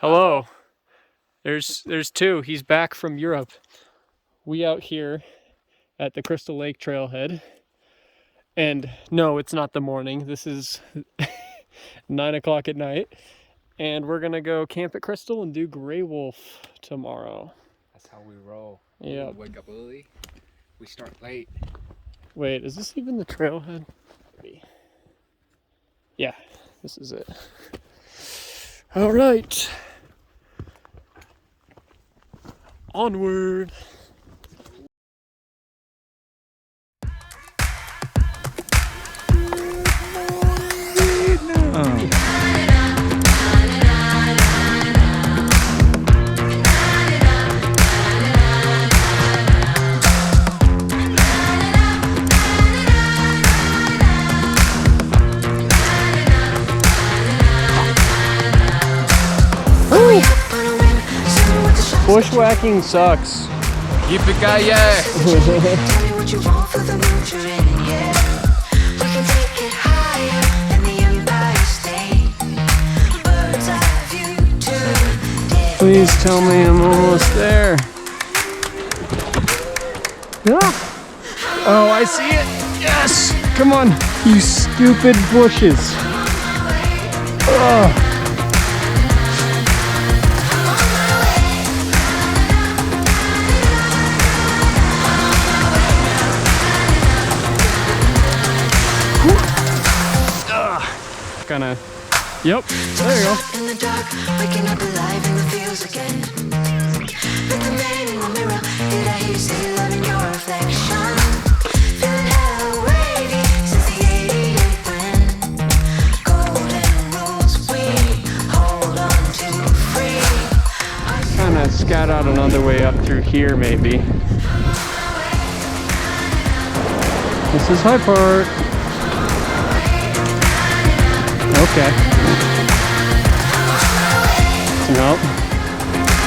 Hello. There's two. He's back from Europe. We out here at the Crystal Lake trailhead. And no, it's not the morning. This is 9 o'clock at night. And we're gonna go camp at Crystal and do Graywolf tomorrow. That's how we roll. Yeah. We wake up early. We start late. Wait, is this even the trailhead? Maybe. Yeah, this is it. All right. Onward. Bushwhacking sucks. Keep it guy, yeah. Please tell me I'm almost there. Yeah. Oh, I see it. Yes. Come on, you stupid bushes. Oh. Kinda. Yep. There you go. In the dark, waking up alive in the fields again. But the man in the mirror, did I hear you say love in your reflection? Feeling hella wavy since the 88 when golden rules we hold on to free. Kinda scout out another way up through here, maybe. This is High Park. Okay. Nope.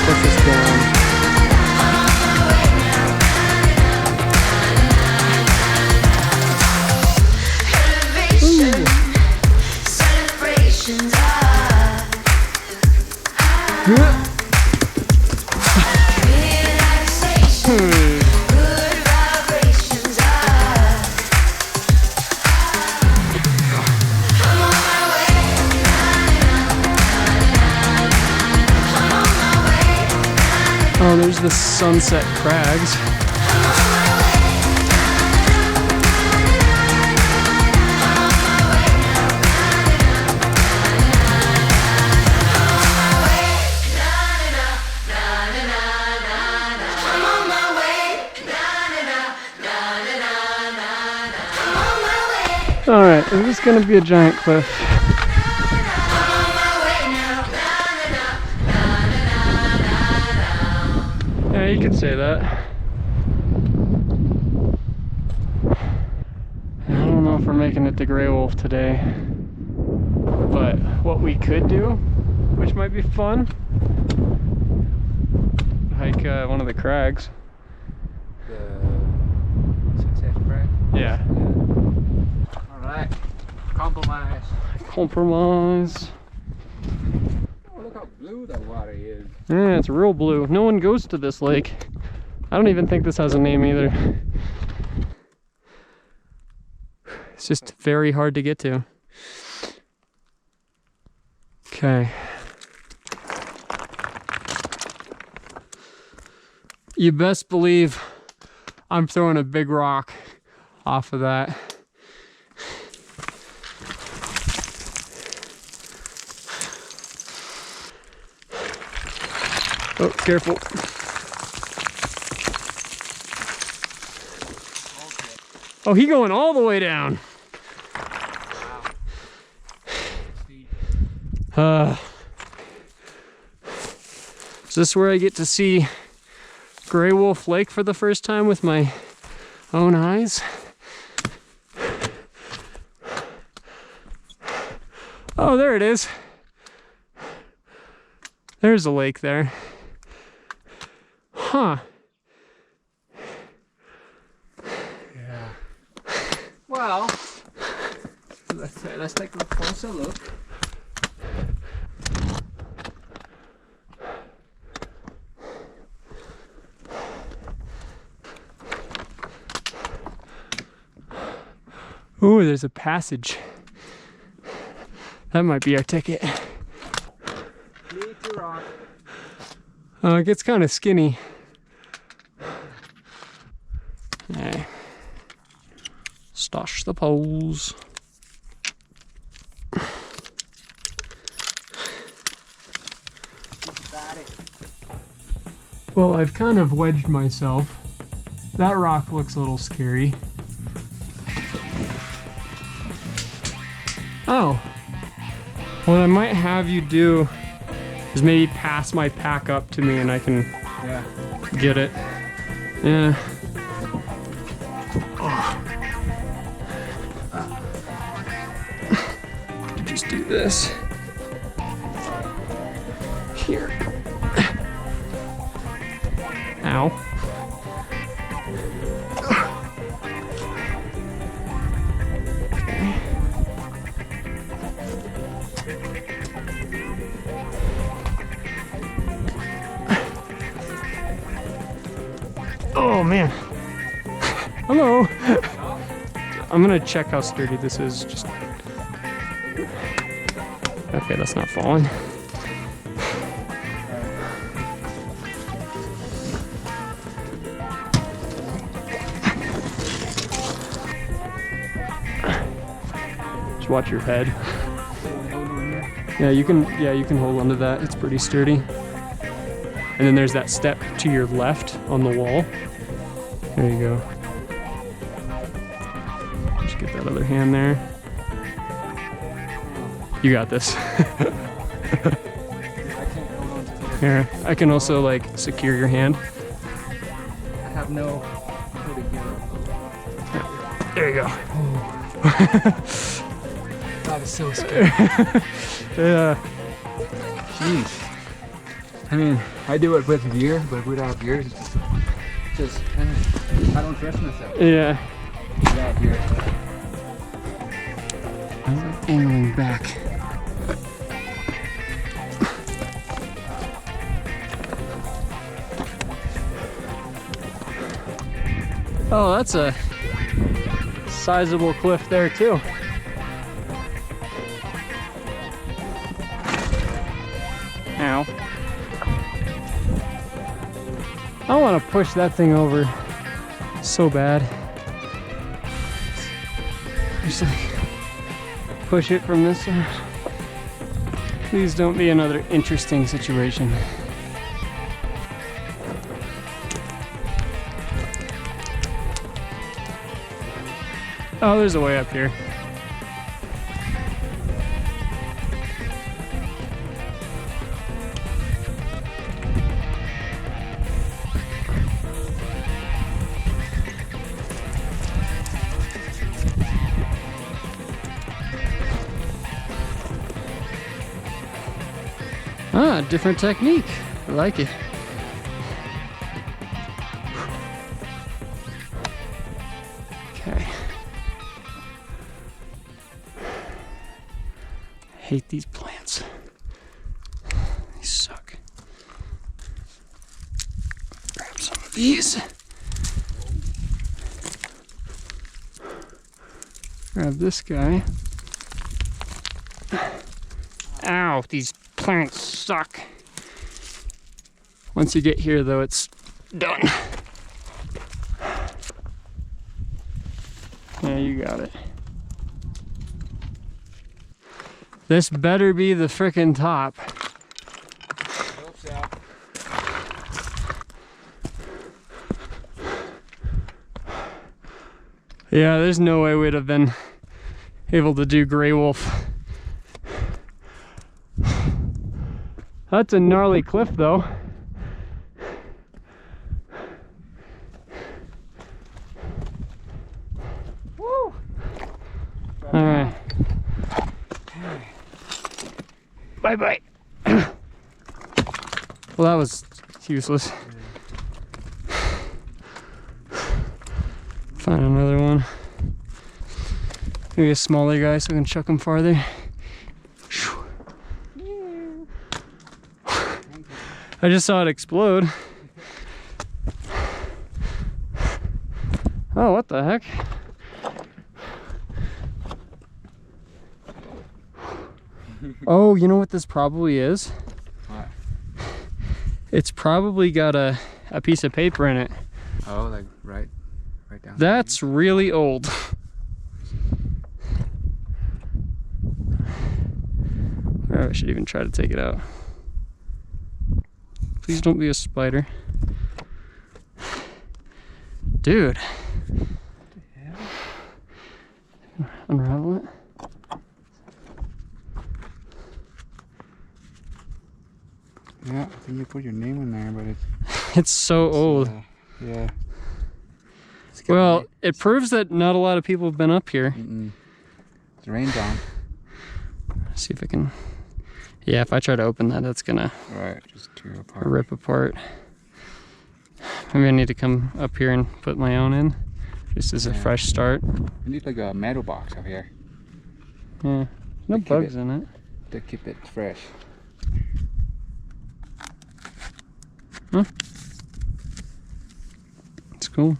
Put this down. Ooh. Celebrations Oh, there's the Sunset Crags. All right, is this gonna be a giant cliff? Yeah, you could say that. I don't know if we're making it to Graywolf today, but what we could do, which might be fun, hike one of the crags. The Sunset Crags? Yeah. Alright. Compromise. Compromise. Oh, look how blue the water is. Yeah, it's real blue. No one goes to this lake. I don't even think this has a name either. It's just very hard to get to. Okay. You best believe I'm throwing a big rock off of that. Oh, careful. Oh, he going all the way down. Is this where I get to see Graywolf Lake for the first time with my own eyes? Oh, there it is. There's a lake there. Huh. Yeah. Well, let's take a closer look. Oh, there's a passage. That might be our ticket. Need to rock. Oh, it gets kind of skinny. Okay. Stash the poles. Well, I've kind of wedged myself. That rock looks a little scary. Oh. What I might have you do is maybe pass my pack up to me and I can get it. Yeah. Just do this. Here. Ow. Oh man. Hello. I'm gonna check how sturdy this is. Just okay, that's not falling. Just watch your head. Yeah, you can hold onto that. It's pretty sturdy. And then there's that step to your left on the wall. There you go. Just get that other hand there. You got this. Here, I can also like secure your hand. I have no. There you go. That is so scary. Yeah. Jeez. I mean, I do it with gear, but without gear, it's just kind of, I don't trust myself Yeah. without gear. I'm angling back. Oh, that's a sizable cliff there too. Ow. I want to push that thing over so bad. Just like push it from this side. Please don't be another interesting situation. Oh, there's a way up here. Ah, different technique. I like it. Okay. I hate these plants. They suck. Grab some of these. Grab this guy. Ow, these plants suck. Once you get here though, it's done. Yeah, you got it. This better be the frickin' top. Hope so. Yeah, there's no way we'd have been able to do Graywolf. That's a gnarly cliff though. Woo! Alright. Bye bye. Well, that was useless. Find another one. Maybe a smaller guy so we can chuck him farther. I just saw it explode. Oh, what the heck? Oh, you know what this probably is? What? It's probably got a piece of paper in it. Oh, like right down. That's really old. Oh, I should even try to take it out. Please don't be a spider. Dude. What the hell? Unravel it. Yeah, I think you put your name in there, but It's so old. yeah. Well, it proves that not a lot of people have been up here. It's rained on. See if I can. Yeah, if I try to open that, that's gonna Just tear apart. rip apart. Maybe I need to come up here and put my own in, just as a fresh start. You need like a metal box up here Yeah, no keep bugs it- in it. to keep it fresh. Huh? It's cool.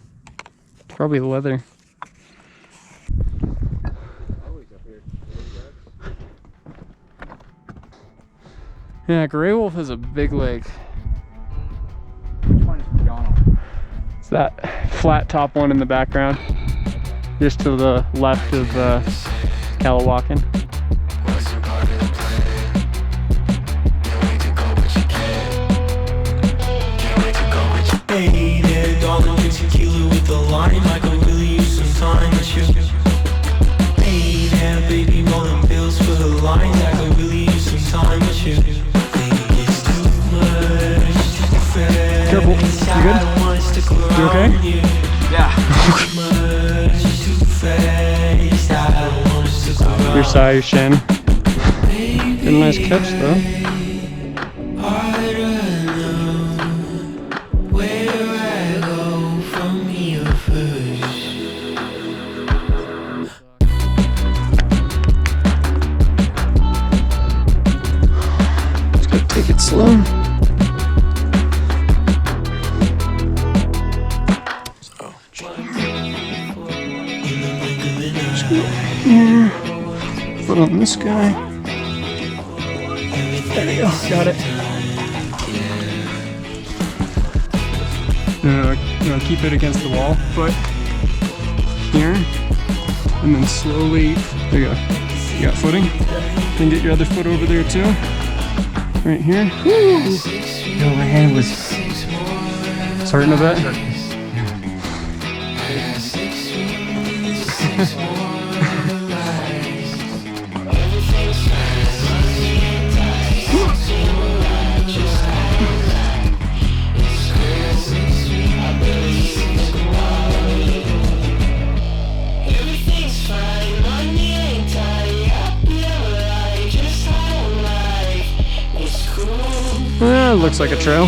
Probably leather. Yeah, Graywolf has a big leg. Which one is McDonald? It's that flat top one in the background, just to the left of Calawakan. Wasn't part of the plan. Can't wait to go, but you can't. Can't wait to go, but you Hey there, darling, drink tequila with the lime. I could really use some time with you. Hey there, baby, rolling bills for the lines. I could really use some time with you. Think it's too much, too fast. Careful, you good? I don't wanna stick around You okay? you. Yeah. Too much, too fast. I don't wanna stick around. Your side, your shin. Did a nice catch though. I don't know where I go from here first. Just gotta take it slow. Just go here. Foot on this guy. There we go. Got it. No, keep it against the wall. Foot here, and then slowly. There you go. You got footing. Then get your other foot over there too. Right here. Yo, my hand was. It's hurting a bit. Looks like a trail.